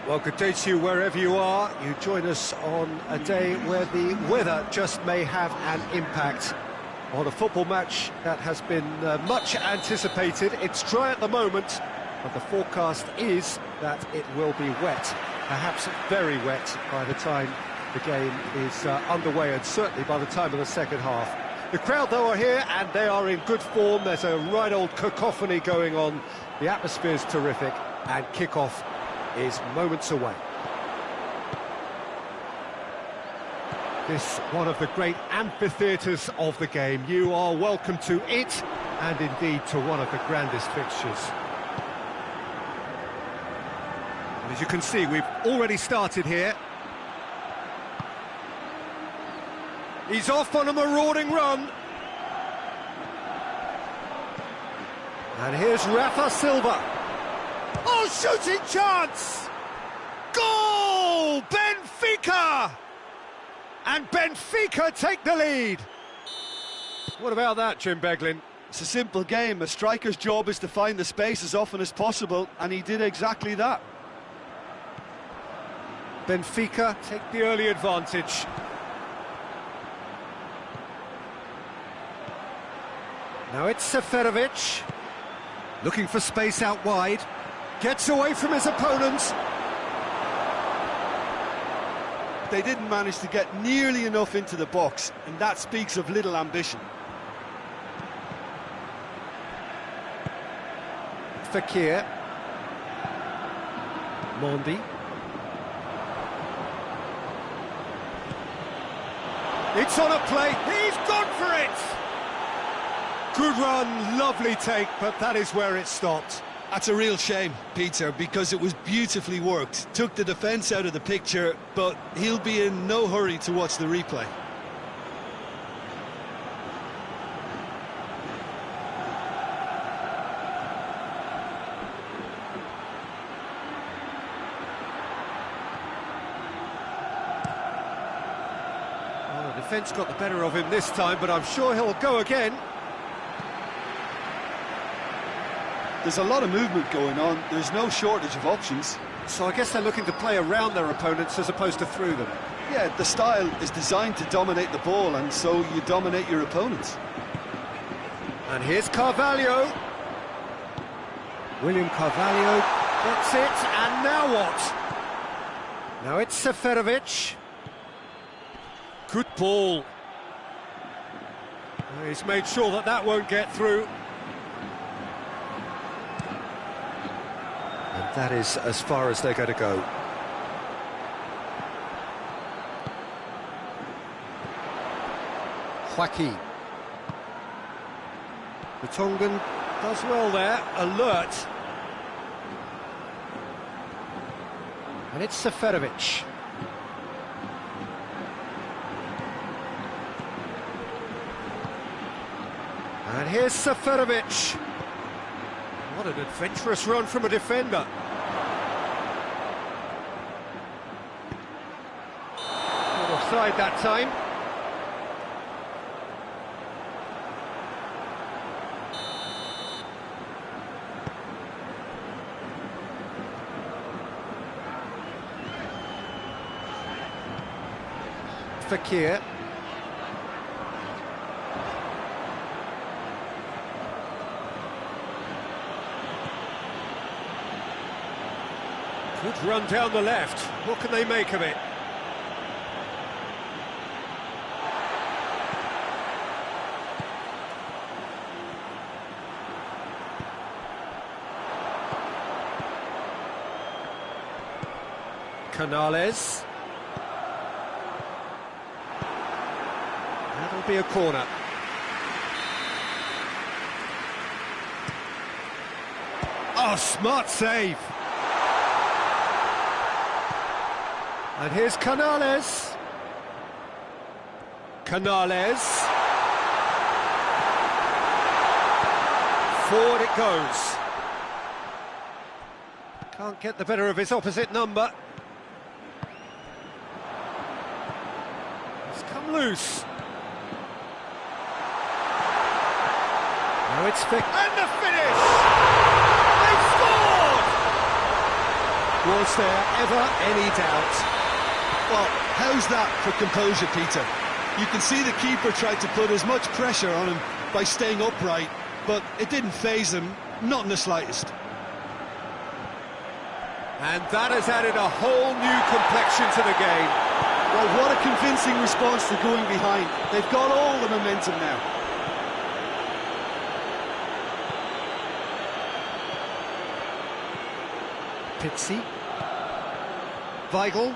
Well, good day to you wherever you are. You join us on a day where the weather just may have an impact on a football match that has been much anticipated. It's dry at the moment, but the forecast is that it will be wet, perhaps very wet by the time the game is underway, and certainly by the time of the second half. The crowd, though, are here, and they are in good form. There's a right old cacophony going on. The atmosphere's terrific, and kick-off is moments away. This one of the great amphitheatres of the game. You are welcome to it, and indeed to one of the grandest fixtures. And as you can see, we've already started here. He's off on a marauding run. And here's Rafa Silva. Oh, shooting chance! Goal! Benfica! And Benfica take the lead. What about that, Jim Beglin? It's a simple game. A striker's job is to find the space as often as possible, and he did exactly that. Benfica take the early advantage. Now it's Seferovic, looking for space out wide, gets away from his opponents. They didn't manage to get nearly enough into the box, and that speaks of little ambition. Fekir, Mondi. It's on a play, he's gone for it! Good run, lovely take, but that is where it stopped. That's a real shame, Peter, because it was beautifully worked. Took the defence out of the picture, but he'll be in no hurry to watch the replay. Well, the defence got the better of him this time, but I'm sure he'll go again. There's a lot of movement going on. There's no shortage of options. So I guess they're looking to play around their opponents as opposed to through them. Yeah, the style is designed to dominate the ball, and so you dominate your opponents. And here's Carvalho. William Carvalho gets it, and now what? Now it's Seferovic. Good ball. He's made sure that that won't get through. And that is as far as they're going to go. Joaquin. The Tongan does well there, alert. And it's Seferovic. And here's Seferovic. What an adventurous run from a defender. Not offside that time. Fekir. Good run down the left. What can they make of it? Canales. That'll be a corner. Oh, smart save. And here's Canales. Canales. Forward it goes. Can't get the better of his opposite number. It's come loose. Now it's Fick. And the finish! They've scored! Was there ever any doubt? Well, how's that for composure, Peter? You can see the keeper tried to put as much pressure on him by staying upright, but it didn't faze him, not in the slightest. And that has added a whole new complexion to the game. Well, what a convincing response to going behind. They've got all the momentum now. Pitsy. Weigl.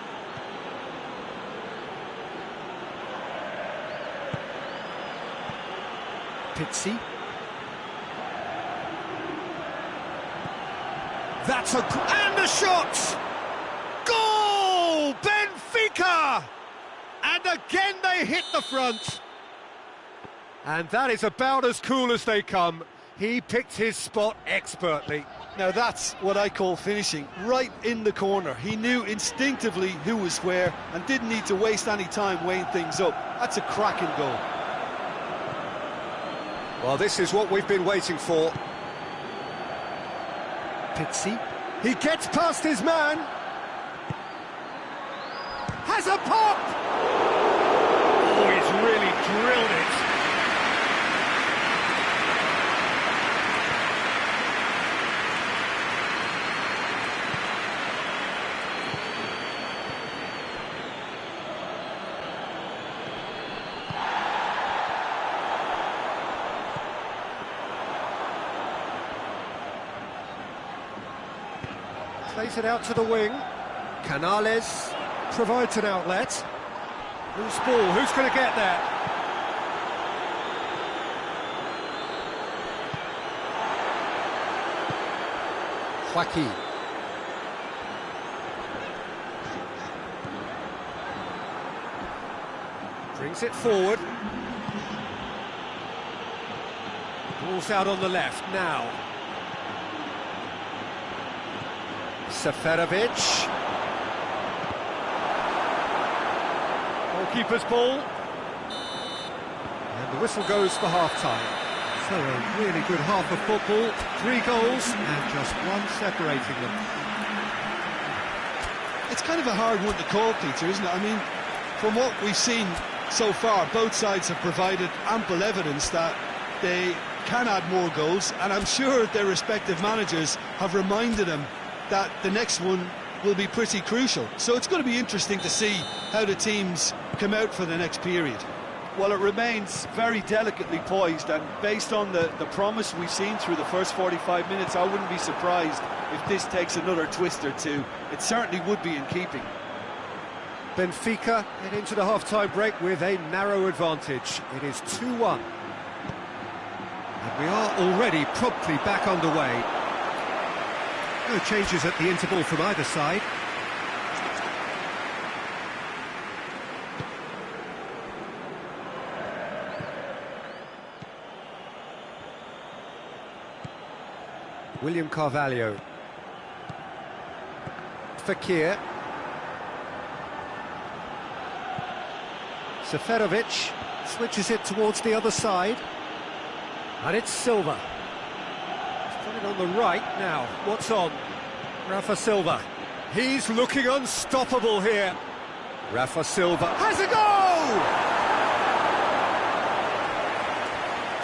Pitsy. That's and the shot! Goal! Benfica! And again they hit the front. And that is about as cool as they come. He picked his spot expertly. Now that's what I call finishing, right in the corner. He knew instinctively who was where and didn't need to waste any time weighing things up. That's a cracking goal. Well, this is what we've been waiting for. Pitsy. He gets past his man. Has a pop! Oh, he's really drilled it. Plays it out to the wing. Canales provides an outlet. Loose ball, who's going to get there? Joaquin. Brings it forward. Ball's out on the left now. Seferovic. Goalkeeper's ball. And the whistle goes for half-time. So a really good half of football. 3 goals and just one separating them. It's kind of a hard one to call, Peter, isn't it? I mean, from what we've seen so far, both sides have provided ample evidence that they can add more goals, and I'm sure their respective managers have reminded them that the next one will be pretty crucial. So it's going to be interesting to see how the teams come out for the next period. Well, it remains very delicately poised, and based on the promise we've seen through the first 45 minutes, I wouldn't be surprised if this takes another twist or two. It certainly would be in keeping. Benfica head into the half-time break with a narrow advantage. It is 2-1. And we are already promptly back underway. No changes at the interval from either side. William Carvalho. Fekir. Seferovic switches it towards the other side. And it's Silva. Put it on the right now. What's on? Rafa Silva. He's looking unstoppable here. Rafa Silva has a goal!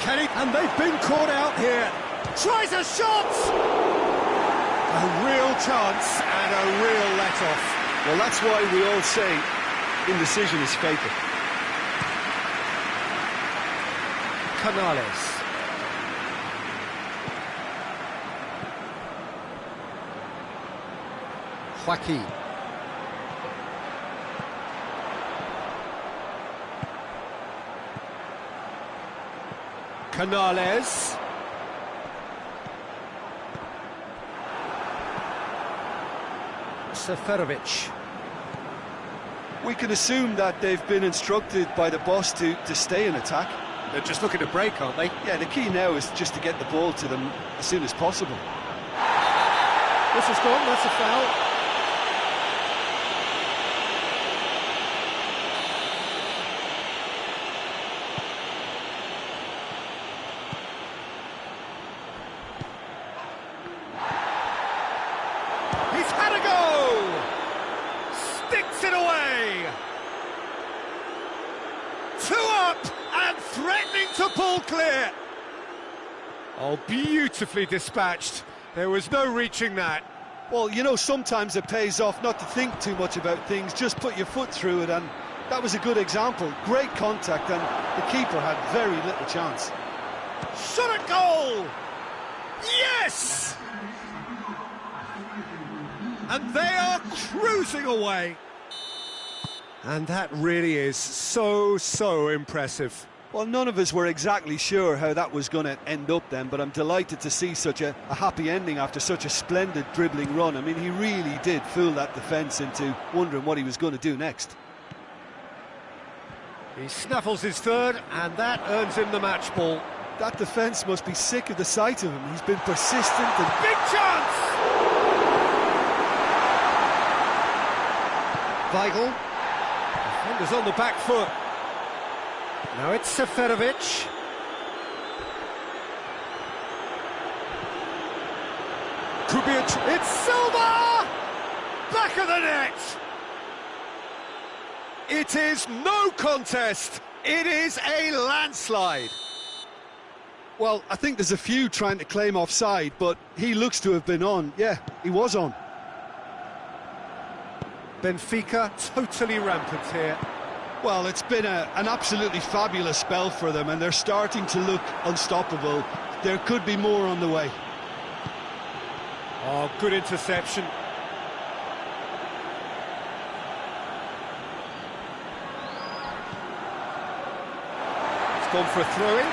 Kenny, and they've been caught out here. Tries a shot! A real chance and a real let-off. Well, that's why we all say indecision is fatal. Canales. Joaquin. Canales. Seferovic. We can assume that they've been instructed by the boss to stay in attack. They're just looking to break, aren't they? Yeah, the key now is just to get the ball to them as soon as possible. This is gone, that's a foul. He's had a go! Two up and threatening to pull clear. Oh, beautifully dispatched. There was no reaching that. Well, you know, sometimes it pays off not to think too much about things, just put your foot through it, and that was a good example. Great contact, and the keeper had very little chance. Shot at goal! Yes! And they are cruising away. And that really is so impressive. Well, none of us were exactly sure how that was going to end up then, but I'm delighted to see such a happy ending after such a splendid dribbling run. I mean, he really did fool that defence into wondering what he was going to do next. He snaffles his third, and that earns him the match ball. That defence must be sick of the sight of him. He's been persistent and... Big chance! Weigl. Defender's on the back foot. Now it's Seferovic. Kubic. It's Silva! Back of the net! It is no contest. It is a landslide. Well, I think there's a few trying to claim offside, but he looks to have been on. Yeah, he was on. Benfica totally rampant here. Well, it's been an absolutely fabulous spell for them, and they're starting to look unstoppable. There could be more on the way. Oh, good interception. It's gone for a throw-in.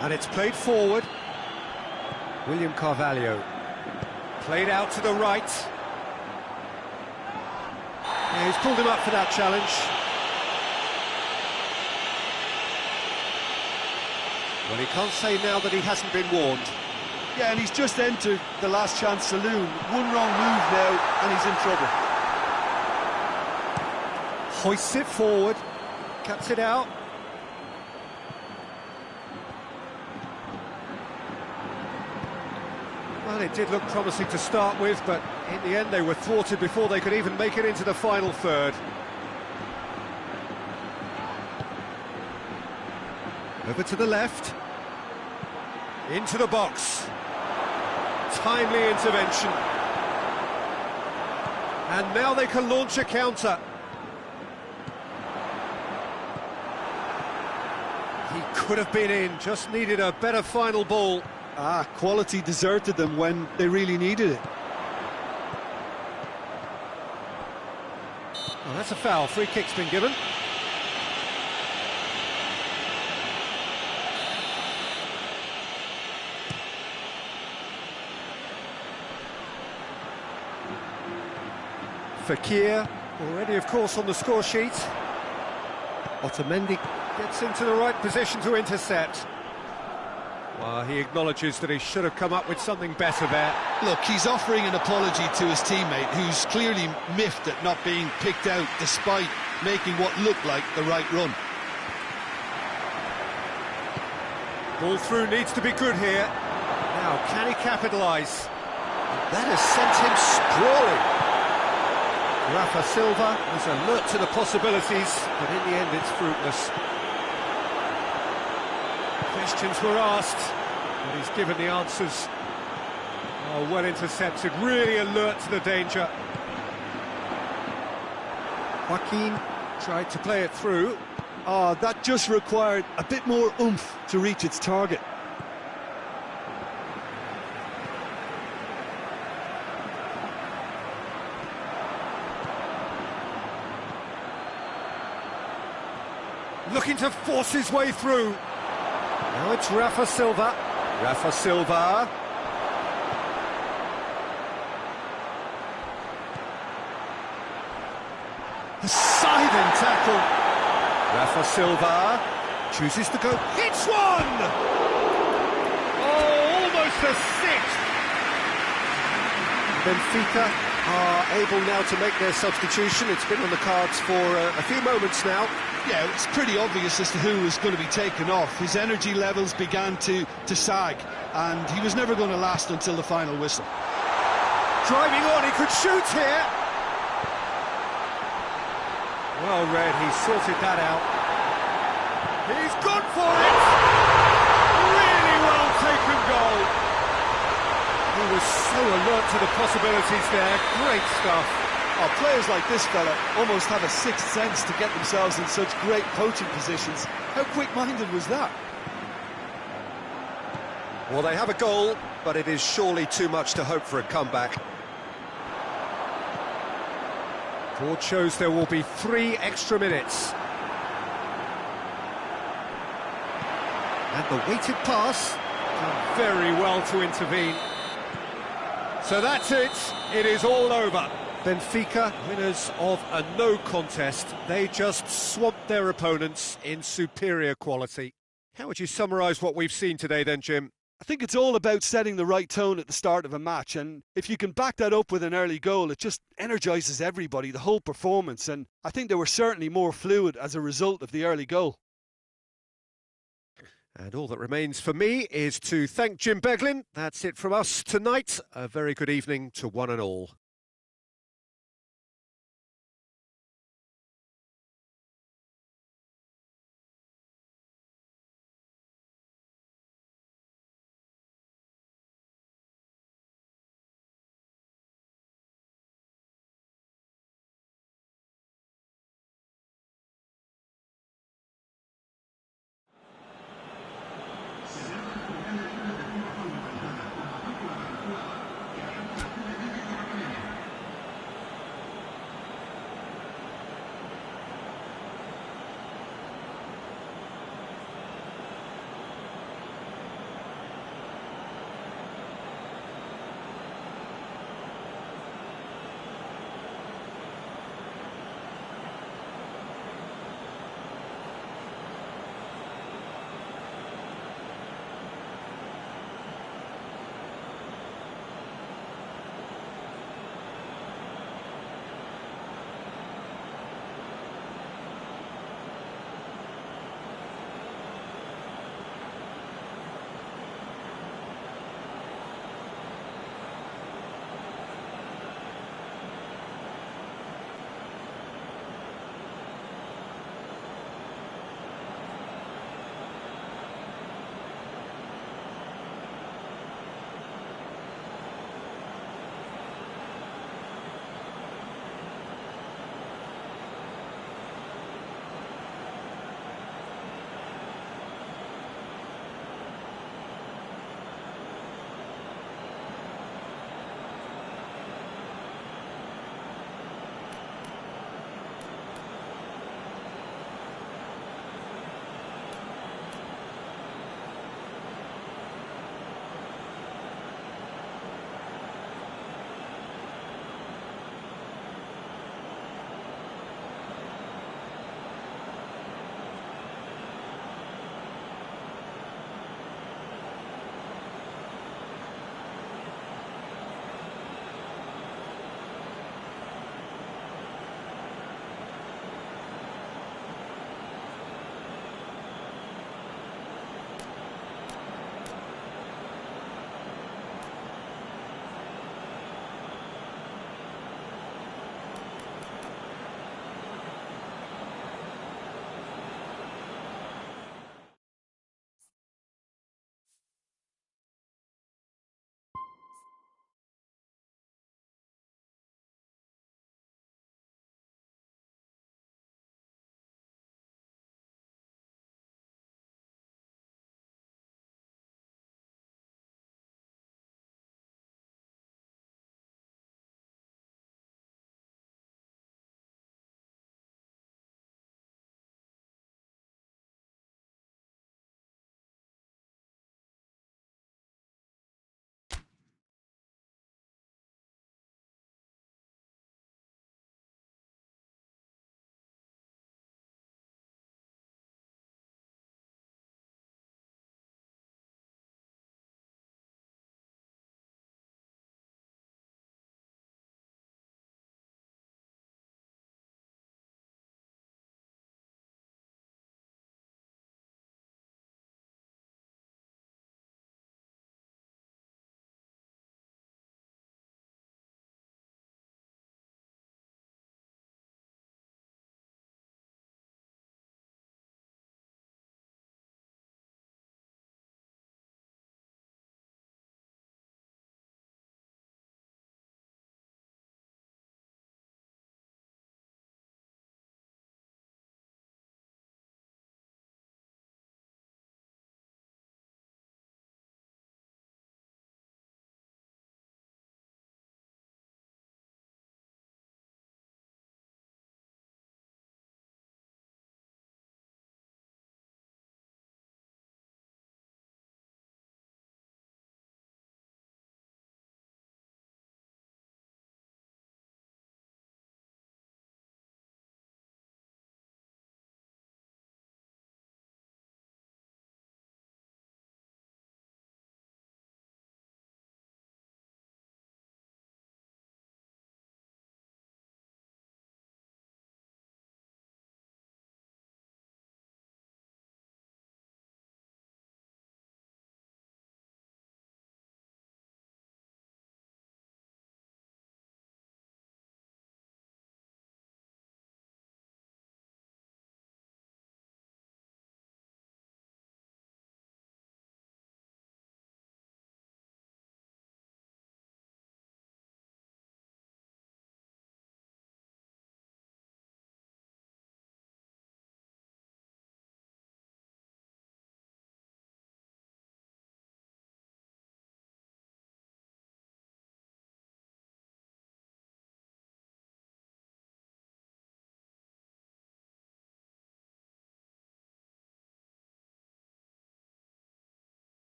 And it's played forward. William Carvalho. Played out to the right. Yeah, he's pulled him up for that challenge. Well, he can't say now that he hasn't been warned. Yeah, and he's just entered the last chance saloon. One wrong move now, and he's in trouble. Hoists it forward. Cuts it out. Well, it did look promising to start with, but in the end they were thwarted before they could even make it into the final third. Over to the left. Into the box. Timely intervention. And now they can launch a counter. He could have been in, just needed a better final ball. Quality deserted them when they really needed it. Well, that's a foul. Free kick's been given. Fekir, already, of course, on the score sheet. Otamendi gets into the right position to intercept. Well, he acknowledges that he should have come up with something better there. Look, he's offering an apology to his teammate, who's clearly miffed at not being picked out despite making what looked like the right run. Ball through needs to be good here. Now, can he capitalise? That has sent him sprawling. Rafa Silva is alert to the possibilities, but in the end it's fruitless. Questions were asked, but he's given the answers. Oh, well intercepted, really alert to the danger. Joaquin tried to play it through. That just required a bit more oomph to reach its target. Looking to force his way through. Now it's Rafa Silva. Rafa Silva. A scything tackle. Rafa Silva chooses to go. Hits one! Oh, almost a sixth. Benfica are able now to make their substitution. It's been on the cards for a few moments now. Yeah, it's pretty obvious as to who was going to be taken off. His energy levels began to sag, and he was never going to last until the final whistle. Driving on, he could shoot here. Well read, he sorted that out. He's gone for it! Really well taken goal. He was so alert to the possibilities there. Great stuff. Oh, players like this fella almost have a sixth sense to get themselves in such great coaching positions. How quick-minded was that? Well, they have a goal, but it is surely too much to hope for a comeback. Board shows there will be 3 extra minutes. And the weighted pass, done very well to intervene. So that's it, it is all over. Benfica, winners of a no contest. They just swamped their opponents in superior quality. How would you summarise what we've seen today then, Jim? I think it's all about setting the right tone at the start of a match, and if you can back that up with an early goal, it just energises everybody, the whole performance, and I think they were certainly more fluid as a result of the early goal. And all that remains for me is to thank Jim Beglin. That's it from us tonight. A very good evening to one and all.